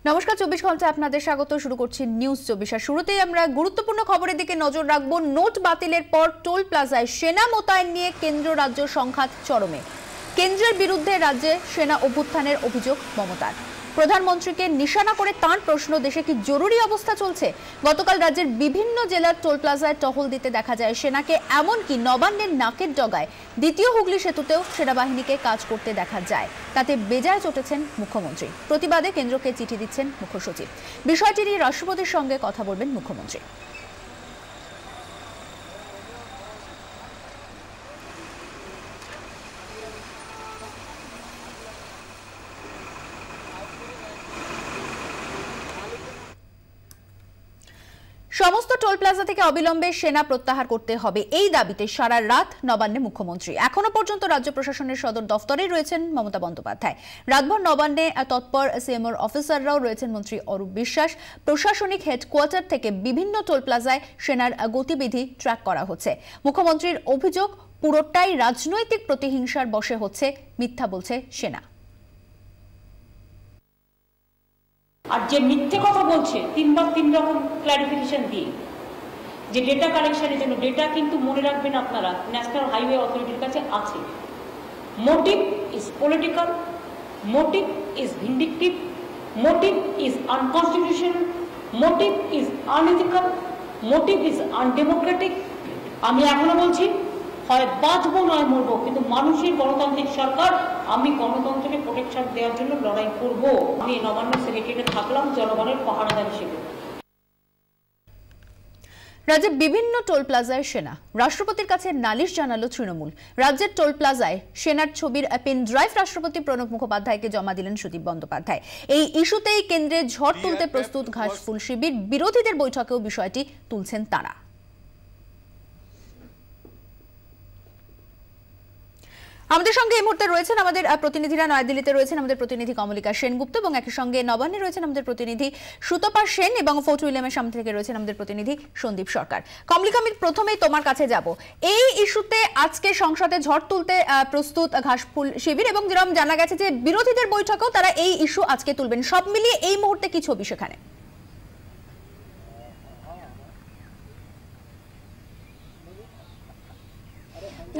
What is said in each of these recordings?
নমস্কার, 24 ঘন্টা আপনাদের স্বাগত। শুরু করছি নিউজ 24। আর শুরুতেই আমরা গুরুত্বপূর্ণ খবরের দিকে নজর রাখবো। নোট বাতিলের পর টোল প্লাজায় সেনা মোতায়েন নিয়ে কেন্দ্র রাজ্য সংঘাত চরমে। কেন্দ্রের বিরুদ্ধে রাজ্যে সেনা অভ্যুত্থানের অভিযোগ মমতার। প্রধানমন্ত্রীকে নিশানা করে তাঁর প্রশ্ন, দেশে কি জরুরি অবস্থা চলছে? গতকাল রাজ্যের বিভিন্ন জেলার টোল প্লাজায় টহল দিতে দেখা যায় সেনাকে, এমনকি নবান্নের নাকের ডগায় দ্বিতীয় হুগলি সেতুতেও সেনাবাহিনীকে কাজ করতে দেখা যায়। তাতে বেজায় চটেছেন মুখ্যমন্ত্রী। প্রতিবাদে কেন্দ্রকে চিঠি দিচ্ছেন মুখ্য সচিব। বিষয়টি নিয়ে রাষ্ট্রপতির সঙ্গে কথা বলবেন মুখ্যমন্ত্রী। সমস্ত টোল প্লাজা থেকে অবিলম্বে সেনা প্রত্যাহার করতে হবে, এই দাবিতে সারা রাত নবান্নে মুখ্যমন্ত্রী। এখনো পর্যন্ত রাজ্য প্রশাসনের সদর দফতরে রয়েছেন মমতা বন্দ্যোপাধ্যায়। রাতভর নবান্নে তৎপর সিএমওর অফিসাররাও রয়েছেন মন্ত্রী অরূপ বিশ্বাস। প্রশাসনিক হেডকোয়ার্টার থেকে বিভিন্ন টোল প্লাজায় সেনার গতিবিধি ট্র্যাক করা হচ্ছে। মুখ্যমন্ত্রীর অভিযোগ, পুরোটাই রাজনৈতিক প্রতিহিংসার বশে হচ্ছে, মিথ্যা বলছে সেনা। আর যে মিথ্যে কথা বলছে তিনবার তিন রকম ক্লারিফিকেশন দিয়ে যে ডেটা কালেকশনের জন্য, ডেটা কিন্তু মনে রাখবেন আপনারা ন্যাশনাল হাইওয়ে অথরিটির কাছে আছে। Motive is political, motive is vindictive, motive is unconstitutional, motive is unethical, motive is undemocratic. আমি এখনো বলছি, হয় বাঁচবো নয় মরবো, কিন্তু মানুষের গণতান্ত্রিক সরকার, আমি গণতন্ত্রকে প্রোটেকশন দেওয়ার জন্য লড়াই করব। আমি নবান্ন সেক্রেটারিয়েটে থাকলাম জনগণের পাহারাদার হিসেবে। রাজ্যে বিভিন্ন টোল প্লাজায় সেনা, রাষ্ট্রপতির কাছে নালিশ জানালো তৃণমূল। রাজ্যের টোল প্লাজায় সেনার ছবির পেন ড্রাইভ রাষ্ট্রপতি প্রণব মুখোপাধ্যায়কে জমা দিলেন সুদীপ বন্দ্যোপাধ্যায়। এই ইস্যুতেই কেন্দ্রে ঝড় তুলতে প্রস্তুত ঘাসফুল শিবির। বিরোধীদের বৈঠকেও বিষয়টি তুলছেন তারা। আমাদের সঙ্গে এই মুহূর্তে রয়েছেন আমাদের প্রতিনিধিরা। নয়াদিল্লিতে রয়েছেন আমাদের প্রতিনিধি কমলিকা সেনগুপ্ত, এবং একই সঙ্গে নবান্নে রয়েছেন আমাদের প্রতিনিধি সুতপা সেন, এবং ফোর্ট উইলিয়ামের সামনে থেকে রয়েছেন আমাদের প্রতিনিধি সন্দীপ সরকার। কমলিকা, আমি প্রথমেই তোমার কাছে যাব। এই ইস্যুতে আজকে সংসদে ঝড় তুলতে প্রস্তুত ঘাসফুল শিবির, এবং যেরকম জানা গেছে যে বিরোধীদের বৈঠকেও তারা এই ইস্যু আজকে তুলবেন। সব মিলিয়ে এই মুহূর্তে কি ছবি সেখানে?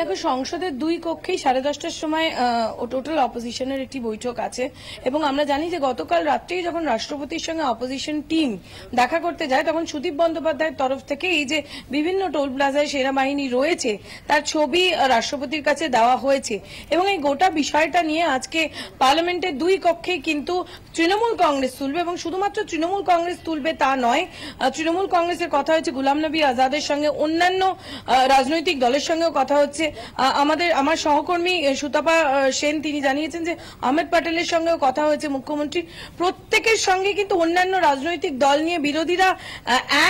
দেখো, সংসদের দুই কক্ষেই 10:30টার সময় টোটাল অপোজিশনের একটি বৈঠক আছে, এবং আমরা জানি যে গতকাল রাত্রেই যখন রাষ্ট্রপতির সঙ্গে অপোজিশন টিম দেখা করতে যায়, তখন সুদীপ বন্দ্যোপাধ্যায়ের তরফ থেকে এই যে বিভিন্ন টোল প্লাজায় সেনাবাহিনী রয়েছে তার ছবি রাষ্ট্রপতির কাছে দেওয়া হয়েছে। এবং এই গোটা বিষয়টা নিয়ে আজকে পার্লামেন্টের দুই কক্ষেই কিন্তু তৃণমূল কংগ্রেস তুলবে, এবং শুধুমাত্র তৃণমূল কংগ্রেস তুলবে তা নয়, তৃণমূল কংগ্রেসের কথা হচ্ছে, গুলাম নবী আজাদের সঙ্গে অন্যান্য রাজনৈতিক দলের সঙ্গেও কথা হচ্ছে। আমার সহকর্মী সুতপা সেন তিনি জানিয়েছেন যে আহমেদ প্যাটেলের সঙ্গেও কথা হয়েছে মুখ্যমন্ত্রী। প্রত্যেকের সঙ্গে কিন্তু অন্যান্য রাজনৈতিক দল নিয়ে বিরোধীরা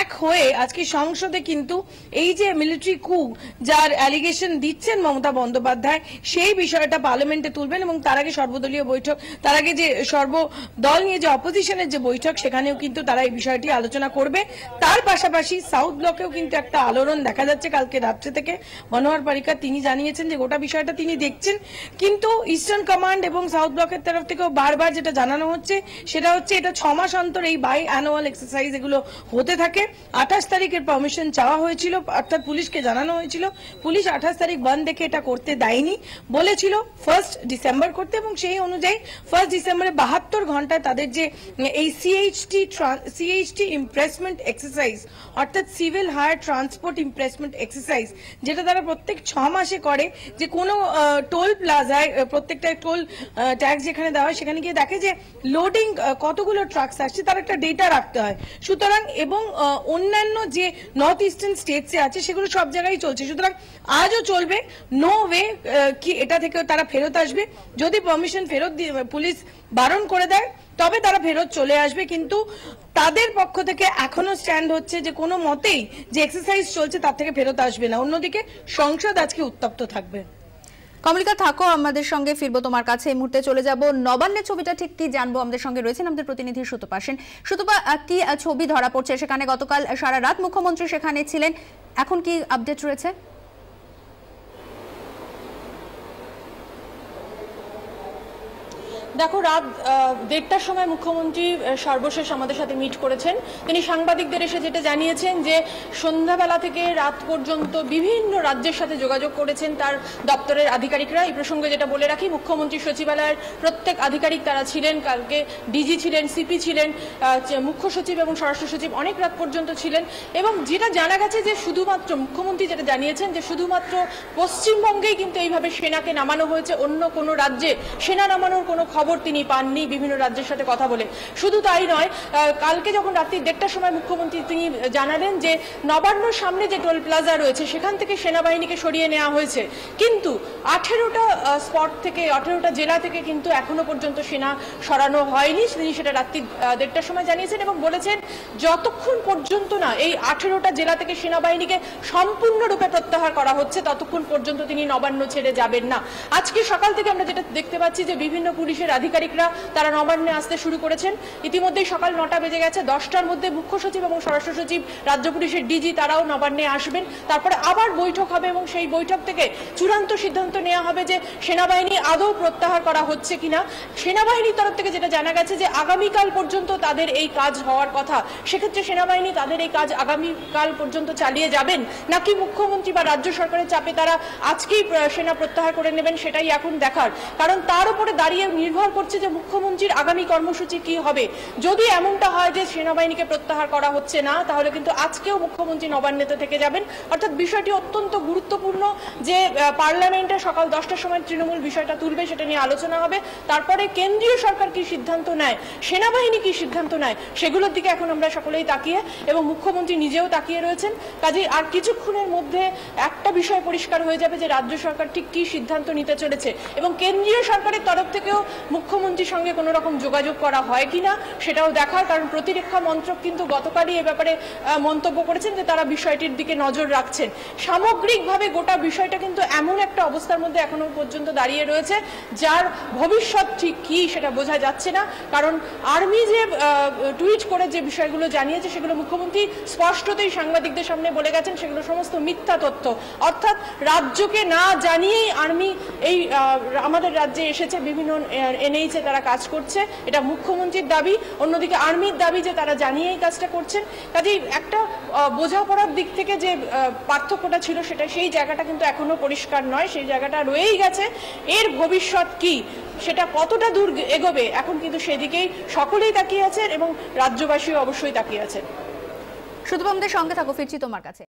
এক হয়ে আজকে সংসদে কিন্তু এই যে মিলিটারি কু যার অ্যালিগেশন দিচ্ছেন মমতা বন্দ্যোপাধ্যায়, সেই বিষয়টা পার্লামেন্টে তুলবেন। এবং তার আগে সর্বদলীয় বৈঠক, তার আগে যে সর্বদল নিয়ে যে অপোজিশনের যে বৈঠক, সেখানেও কিন্তু তারা এই বিষয়টি আলোচনা করবে। তার পাশাপাশি সাউথ ব্লকেও কিন্তু একটা আলোড়ন দেখা যাচ্ছে কালকে রাত্রে থেকে। মনোহর পারিকার তিনি জানিয়েছেন যে গোটা বিষয়টা তিনি দেখছেন, কিন্তু ইস্টার্ন কমান্ড এবং সাউথ ব্লকের তরফ থেকেও বারবার যেটা জানানো হচ্ছে সেটা হচ্ছে এটা 6 মাস অন্তর এই বাই অ্যানুয়াল এক্সারসাইজ এগুলো হতে থাকে। 28 তারিখের পারমিশন চাওয়া হয়েছিল, অর্থাৎ পুলিশকে জানানো হয়েছিল। পুলিশ 28 তারিখ বন্ধ দেখে এটা করতে দেয়নি, বলেছিল 1 ডিসেম্বর করতে, এবং সেই অনুযায়ী 1 ডিসেম্বরে 72 ঘন্টায় তাদের যে এই সিএইচটি ইমপ্রেসমেন্ট এক্সারসাইজ, অর্থাৎ সিভিল হায়ার ট্রান্সপোর্ট ইমপ্রেসমেন্ট এক্সারসাইজ, যেটা তারা প্রত্যেক 6 মাসে করে, যে কোনো টোল প্লাজায় প্রত্যেকটা টোল ট্যাক্স যেখানে দেওয়া হয় সেখানে গিয়ে দেখে যে লোডিং কতগুলো ট্রাকস আসছে, তার একটা ডেটা রাখতে হয়। সুতরাং এবং অন্যান্য যে নর্থ ইস্টার্ন স্টেটসে আছে সেগুলো সব জায়গায় চলছে। সুতরাং আজও চলবে, নো ওয়ে কি এটা থেকে তারা ফেরত আসবে। যদি পারমিশন ফেরত দিয়ে পুলিশ বারণ করে দেয় তবে তারা ফেরত চলে আসবে, কিন্তু তাদের পক্ষ থেকে এখনো স্ট্যান্ড হচ্ছে যে কোনো মতেই যে এক্সারসাইজ চলছে তার থেকে ফেরত আসবে না। অন্যদিকে সংসদ আজকে উত্তপ্ত থাকবে। কমলিকা, থাকো আমাদের সঙ্গে, ফিরবো তোমার কাছে। এই মুহূর্তে চলে যাব নবান্নের ছবিটা ঠিক কি জানবো। আমাদের সঙ্গে রয়েছেন আমাদের প্রতিনিধি সুতপা সেন। সুতপা, কি ছবি ধরা পড়ছে সেখানে? গতকাল সারা রাত মুখ্যমন্ত্রী সেখানে ছিলেন, এখন কি আপডেট রয়েছে? দেখো, রাত 1:30টার সময় মুখ্যমন্ত্রী সর্বশেষ আমাদের সাথে মিট করেছেন। তিনি সাংবাদিকদের এসে যেটা জানিয়েছেন যে সন্ধ্যাবেলা থেকে রাত পর্যন্ত বিভিন্ন রাজ্যের সাথে যোগাযোগ করেছেন তার দপ্তরের আধিকারিকরা। এই প্রসঙ্গে যেটা বলে রাখি, মুখ্যমন্ত্রী সচিবালয়ের প্রত্যেক আধিকারিক তারা ছিলেন, কালকে ডিজি ছিলেন, সিপি ছিলেন, মুখ্য সচিব এবং স্বরাষ্ট্র সচিব অনেক রাত পর্যন্ত ছিলেন। এবং যেটা জানা গেছে যে শুধুমাত্র মুখ্যমন্ত্রী যেটা জানিয়েছেন যে শুধুমাত্র পশ্চিমবঙ্গেই কিন্তু এইভাবে সেনাকে নামানো হয়েছে, অন্য কোনো রাজ্যে সেনা নামানোর কোনো খবর তিনি পাননি বিভিন্ন রাজ্যের সাথে কথা বলে। শুধু তাই নয়, কালকে যখন রাত্রি 1:30টার সময় মুখ্যমন্ত্রী তিনি জানালেন যে নবান্নর সামনে যে টোল প্লাজা রয়েছে সেখান থেকে সেনাবাহিনীকে সরিয়ে নেওয়া হয়েছে, কিন্তু 18টা স্পট থেকে 18টা জেলা থেকে কিন্তু এখনো পর্যন্ত সেনা সরানো হয়নি। তিনি সেটা রাত্রি 1:30টার সময় জানিয়েছেন এবং বলেছেন যতক্ষণ পর্যন্ত না এই 18টা জেলা থেকে সেনাবাহিনীকে সম্পূর্ণরূপে প্রত্যাহার করা হচ্ছে ততক্ষণ পর্যন্ত তিনি নবান্ন ছেড়ে যাবেন না। আজকে সকাল থেকে আমরা যেটা দেখতে পাচ্ছি যে বিভিন্ন পুলিশের আধিকারিকরা তারা নবান্নে আসতে শুরু করেছেন। ইতিমধ্যেই সকাল 9টা বেজে গেছে, 10টার মধ্যে মুখ্য সচিব এবং স্বরাষ্ট্র সচিব, রাজ্য পুলিশের ডিজি তারাও নবান্নে আসবেন। তারপরে আবার বৈঠক হবে এবং সেই বৈঠক থেকে চূড়ান্ত সিদ্ধান্ত নেওয়া হবে যে সেনাবাহিনী আদৌ প্রত্যাহার করা হচ্ছে কিনা। সেনাবাহিনীর তরফ থেকে যেটা জানা গেছে যে আগামীকাল পর্যন্ত তাদের এই কাজ হওয়ার কথা। সেক্ষেত্রে সেনাবাহিনী তাদের এই কাজ আগামীকাল পর্যন্ত চালিয়ে যাবেন নাকি মুখ্যমন্ত্রী বা রাজ্য সরকারের চাপে তারা আজকেই সেনা প্রত্যাহার করে নেবেন সেটাই এখন দেখার। কারণ তার উপরে দাঁড়িয়ে নির্ভর করছে যে মুখ্যমন্ত্রীর আগামী কর্মসূচি কি হবে। যদি এমনটা হয় যে সেনাবাহিনীকে প্রত্যাহার করা হচ্ছে না, তাহলে কিন্তু আজকেও মুখ্যমন্ত্রী নবান্নেতে থেকে যাবেন। অর্থাৎ বিষয়টি অত্যন্ত গুরুত্বপূর্ণ যে পার্লামেন্টে সকাল 10টার সময় তৃণমূল বিষয়টা তুলবে, সেটা নিয়ে আলোচনা হবে। তারপরে কেন্দ্রীয় সরকার কি সিদ্ধান্ত নেয়, সেনাবাহিনী কি সিদ্ধান্ত নেয়, সেগুলোর দিকে এখন আমরা সকলেই তাকিয়ে এবং মুখ্যমন্ত্রী নিজেও তাকিয়ে রয়েছেন। কাজেই আর কিছুক্ষণের মধ্যে একটা বিষয় পরিষ্কার হয়ে যাবে যে রাজ্য সরকার ঠিক কি সিদ্ধান্ত নিতে চলেছে এবং কেন্দ্রীয় সরকারের তরফ থেকেও মুখ্যমন্ত্রীর সঙ্গে কোনো রকম যোগাযোগ করা হয় কিনা সেটাও দেখার। কারণ প্রতিরক্ষা মন্ত্রক কিন্তু গতকালই এ ব্যাপারে মন্তব্য করেছেন যে তারা বিষয়টির দিকে নজর রাখছেন। সামগ্রিকভাবে গোটা বিষয়টা কিন্তু এমন একটা অবস্থার মধ্যে এখনো পর্যন্ত দাঁড়িয়ে রয়েছে যার ভবিষ্যৎ ঠিক কি সেটা বোঝা যাচ্ছে না। কারণ আর্মি যে টুইট করে যে বিষয়গুলো জানিয়েছে সেগুলো মুখ্যমন্ত্রী স্পষ্টতই সাংবাদিকদের সামনে বলে গেছেন সেগুলো সমস্ত মিথ্যা তথ্য। অর্থাৎ রাজ্যকে না জানিয়েই আর্মি এই আমাদের রাজ্যে এসেছে, বিভিন্ন এনএইচে তারা কাজ করছে, এটা মুখ্যমন্ত্রীর দাবি। অন্যদিকে আর্মির দাবি যে তারা জানিয়েই কাজটা করছেন। কাজেই একটা বোঝাপড়ার দিক থেকে যে পার্থক্যটা ছিল সেটা সেই জায়গাটা কিন্তু এখনো পরিষ্কার নয়, সেই জায়গাটা রয়েই গেছে। এর ভবিষ্যৎ কি, সেটা কতটা দূর এগোবে এখন কিন্তু সেদিকেই সকলেই তাকিয়ে আছেন এবং রাজ্যবাসীও অবশ্যই তাকিয়ে আছেন। শুধু আমাদের সঙ্গে থাকো, ফিরছি তোমার কাছে।